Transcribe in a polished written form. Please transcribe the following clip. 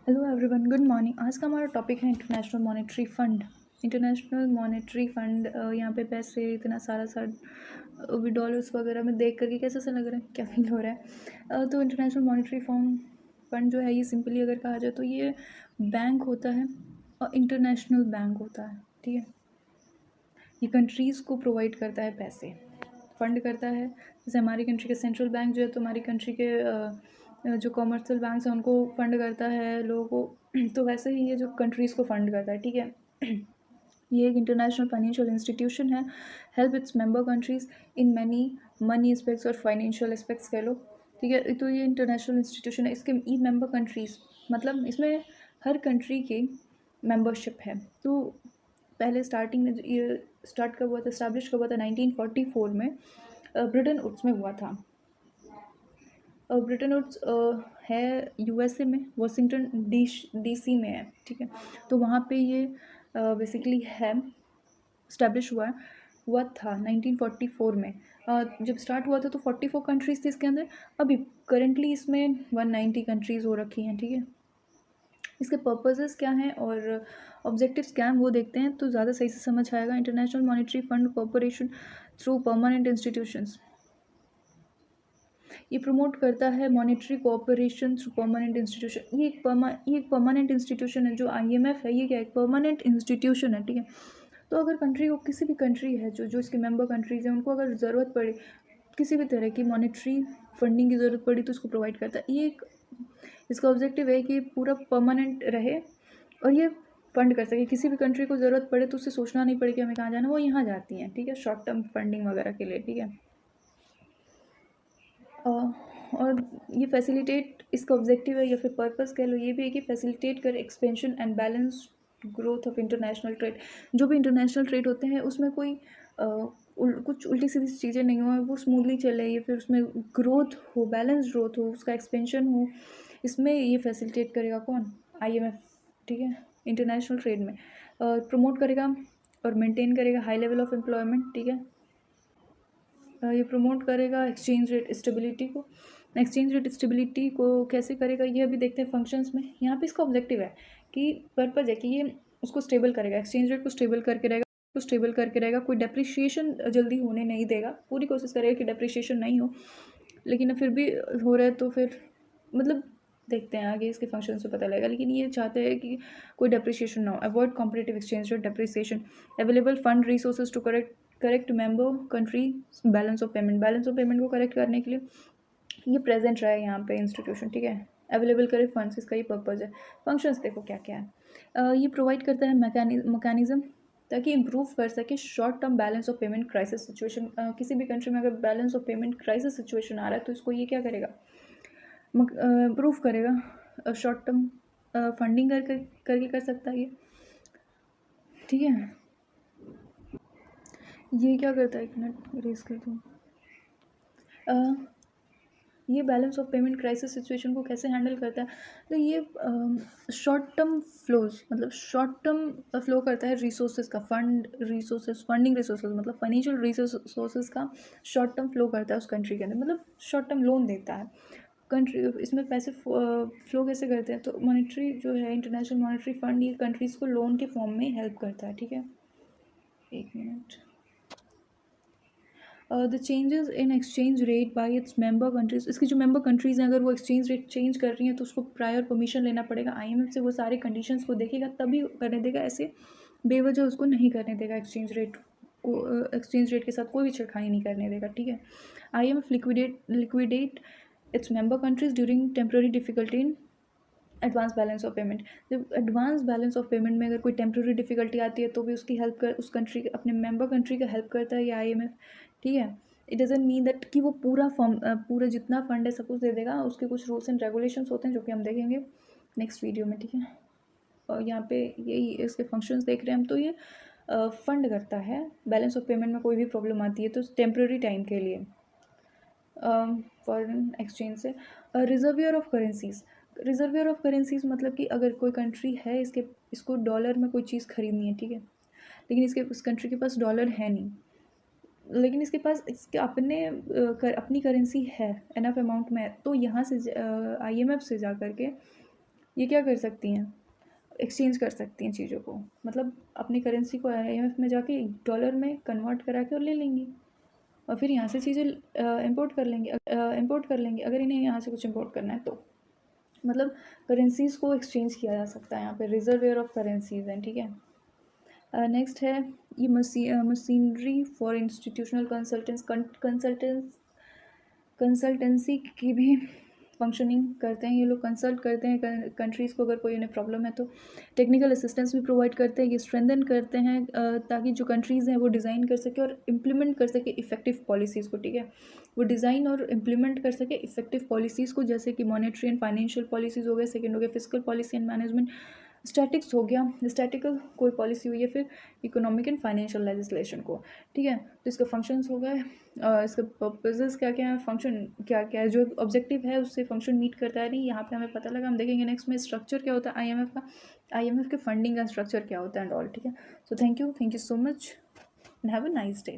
Hello everyone, good morning. आज का हमारा टॉपिक है international monetary fund. International monetary fund, यहाँ पे पैसे इतना सारा भी डॉलर्स वगैरह में देख करके कैसा सा लग रहा है, क्या फील हो रहा है। तो इंटरनेशनल मॉनेटरी फंड जो है, ये सिंपली अगर कहा जाए तो ये बैंक होता है और इंटरनेशनल बैंक होता है। ठीक है, ये कंट्रीज़ को प्रोवाइड करता है पैसे, फंड करता है। जैसे हमारी कंट्री के सेंट्रल बैंक जो है, तो हमारी कंट्री के जो कॉमर्शियल बैंक्स हैं उनको फंड करता है लोगों को। तो वैसे ही ये जो कंट्रीज़ को फंड करता है, ठीक है। ये एक इंटरनेशनल फाइनेंशियल इंस्टीट्यूशन है, help its member countries in many money aspects और फाइनेंशियल एस्पेक्ट्स कह लो। ठीक है, तो ये इंटरनेशनल इंस्टीट्यूशन है। इसके ई मेंबर कंट्रीज़ मतलब इसमें हर कंट्री की मेंबरशिप है। तो पहले स्टार्टिंग में ये स्टार्ट कब हुआ था, इस्टेब्लिश कब हुआ था, 1944 में ब्रिटेन वुड्स में हुआ था। ब्रिटेन वुड्स है यूएसए में, वाशिंगटन डीसी में है। ठीक है, तो वहाँ पे ये बेसिकली है, इस्टेब्लिश हुआ था 1944 में। जब स्टार्ट हुआ था तो 44 कंट्रीज़ थी इसके अंदर। अभी करेंटली इसमें 190 कंट्रीज़ हो रखी हैं। ठीक है, इसके पर्पसेस क्या हैं और ऑब्जेक्टिव्स क्या हैं वो देखते हैं तो ज़्यादा सही से समझ आएगा। International monetary fund corporation through permanent institutions, ये प्रमोट करता है monetary cooperation through permanent institution. ये एक परमानेंट इंस्टीट्यूशन है। जो आईएमएफ है, ये क्या है, एक परमानेंट इंस्टीट्यूशन है। ठीक है, तो अगर कंट्री को, किसी भी कंट्री है जो जो इसके मेंबर कंट्रीज़ हैं, उनको अगर ज़रूरत पड़े, किसी भी तरह की मॉनेटरी फंडिंग की ज़रूरत पड़ी, तो उसको प्रोवाइड करता है। ये एक, इसका ऑब्जेक्टिव है कि पूरा परमानेंट रहे और ये फंड कर सके। किसी भी कंट्री को ज़रूरत पड़े तो उससे सोचना नहीं पड़े कि हमें कहाँ जाना, वो यहाँ जाती हैं। ठीक है, शॉर्ट टर्म फंडिंग वगैरह के लिए। ठीक है, और ये फैसिलिटेट, इसका ऑब्जेक्टिव है या फिर पर्पस कह लो, ये भी है कि फैसिलिटेट कर expansion and balance growth of international trade. जो भी इंटरनेशनल ट्रेड होते हैं उसमें कोई कुछ उल्टी सीधी चीज़ें नहीं हो, वो स्मूथली चले, या फिर उसमें ग्रोथ हो, बैलेंस ग्रोथ हो, उसका एक्सपेंशन हो। इसमें ये फैसिलिटेट करेगा कौन, आईएमएफ। ठीक है, इंटरनेशनल ट्रेड में प्रमोट करेगा और मेंटेन करेगा हाई लेवल ऑफ एम्प्लॉयमेंट। ठीक है, ये प्रमोट करेगा एक्सचेंज रेट स्टेबिलिटी को। एक्सचेंज रेट स्टेबिलिटी को कैसे करेगा, ये अभी देखते हैं फंक्शंस में। यहाँ पे इसका ऑब्जेक्टिव है कि पर्पज़ है कि ये उसको स्टेबल करेगा, एक्सचेंज रेट को स्टेबल करके रहेगा, कोई डेप्रिशिएशन जल्दी होने नहीं देगा। पूरी कोशिश करेगा कि डेप्रिशिएशन नहीं हो, लेकिन फिर भी हो रहा है तो फिर मतलब देखते हैं आगे, इसके फंक्शन से पता लगेगा। लेकिन ये चाहते हैं कि कोई डेप्रिशिएशन ना हो। Avoid competitive exchange rate depreciation, available fund resources to correct member country balance of payment को करेक्ट करने के लिए ये प्रेजेंट रहा है यहाँ पे इंस्टीट्यूशन। ठीक है, अवेलेबल करे फंड्स, इसका ये पर्पज़ है। फंक्शंस देखो क्या क्या है। ये प्रोवाइड करता है मैकेनिज्म ताकि इम्प्रूव कर सके short term balance of payment crisis situation. किसी भी कंट्री में अगर balance of payment crisis situation आ रहा है तो इसको ये क्या करेगा, इम्प्रूव करेगा। शॉर्ट टर्म फंडिंग करके कर सकता है ये। ठीक है, ये क्या करता है, एक मिनट रेस कर दूँ। ये balance of payment crisis situation को कैसे हैंडल करता है, तो ये शॉर्ट टर्म फ्लोज, मतलब शॉर्ट टर्म फ्लो करता है रिसोर्सेज का, फंडिंग रिसोर्सेज मतलब फाइनेंशियल रिसोर्सेज का शॉर्ट टर्म फ्लो करता है उस कंट्री के अंदर, मतलब शॉर्ट टर्म लोन देता है कंट्री। इसमें पैसे फ्लो कैसे करते हैं, तो मॉनेटरी जो है, इंटरनेशनल मॉनेटरी फंड, ये कंट्रीज़ को लोन के फॉर्म में हेल्प करता है। ठीक है, एक minute. The changes in exchange rate by its member countries, इसकी जो मेंबर कंट्रीज़ हैं अगर वो एक्सचेंज रेट चेंज कर रही हैं तो उसको प्रायर परमिशन लेना पड़ेगा आईएमएफ से। वो सारे कंडीशंस को देखेगा तभी करने देगा, ऐसे बेवजह उसको नहीं करने देगा। एक्सचेंज रेट के साथ कोई भी छेड़खानी नहीं करने देगा। ठीक है, IMF liquidate its member countries during temporary difficulty in advance balance of payment. जब एडवांस बैलेंस ऑफ पेमेंट में अगर कोई टेम्प्रेरी डिफिकल्टी आती है तो भी उसकी हेल्प कर, उस कंट्री अपने मेंबर कंट्री का हेल्प करता है ये आईएमएफ। ठीक है, इट डजंट मीन दैट कि वो पूरा जितना फंड है सब कुछ दे देगा। उसके कुछ रूल्स एंड रेगुलेशंस होते हैं जो कि हम देखेंगे नेक्स्ट वीडियो में। ठीक है, और यहाँ पे यही इसके फंक्शंस देख रहे हैं हम। तो ये फंड करता है बैलेंस ऑफ पेमेंट में कोई भी प्रॉब्लम आती है तो टेम्प्रेरी टाइम के लिए फॉरेन एक्सचेंज से। रिजर्वियर ऑफ करेंसीज मतलब कि अगर कोई कंट्री है, इसको डॉलर में कोई चीज़ खरीदनी है। ठीक है, लेकिन उस कंट्री के पास डॉलर है नहीं, लेकिन इसके पास इसके अपनी करेंसी है, एनफ अमाउंट में है, तो यहाँ से आईएमएफ से जा कर के ये क्या कर सकती हैं, एक्सचेंज कर सकती हैं चीज़ों को, मतलब अपनी करेंसी को IMF में जाके डॉलर में कन्वर्ट करा के और ले लेंगी और फिर यहाँ से चीज़ें इम्पोर्ट कर लेंगे अगर इन्हें यहाँ से कुछ इम्पोर्ट करना है तो। मतलब करेंसीज़ को एक्सचेंज किया जा सकता है, यहाँ पे रिजर्वेयर ऑफ करेंसीज हैं, ठीक है। नेक्स्ट है ये मशीनरी फॉर इंस्टीट्यूशनल कंसल्टेंसी की भी फंक्शनिंग करते हैं ये लोग, कंसल्ट करते हैं कंट्रीज़ को अगर कोई उन्हें प्रॉब्लम है तो, टेक्निकल असिस्टेंस भी प्रोवाइड करते हैं, ये स्ट्रेंथन करते हैं ताकि जो कंट्रीज़ हैं वो डिज़ाइन कर सके और इम्प्लीमेंट कर सके इफ़ेक्टिव पॉलिसीज़ को, ठीक है। वो डिज़ाइन और इम्प्लीमेंट कर सके इफ़ेक्टिव पॉलिसीज़ को, जैसे कि मॉनेटरी एंड फाइनेंशियल पॉलिसीज़ हो गए, सेकेंड हो गया physical policy and management, statics हो गया, स्टैटिकल कोई पॉलिसी हुई है, फिर इकोनॉमिक एंड फाइनेंशियल लेजिस्लेशन को, ठीक है। तो इसका फंक्शंस हो गए, इसका पर्पसेस क्या क्या है, फंक्शन क्या क्या है, जो ऑब्जेक्टिव है उससे फंक्शन मीट करता है नहीं, यहाँ पे हमें पता लगा। हम देखेंगे नेक्स्ट में स्ट्रक्चर क्या होता है IMF का, IMF के फंडिंग का स्ट्रक्चर क्या होता है एंड ऑल, ठीक है। So thank you so much and have a nice day.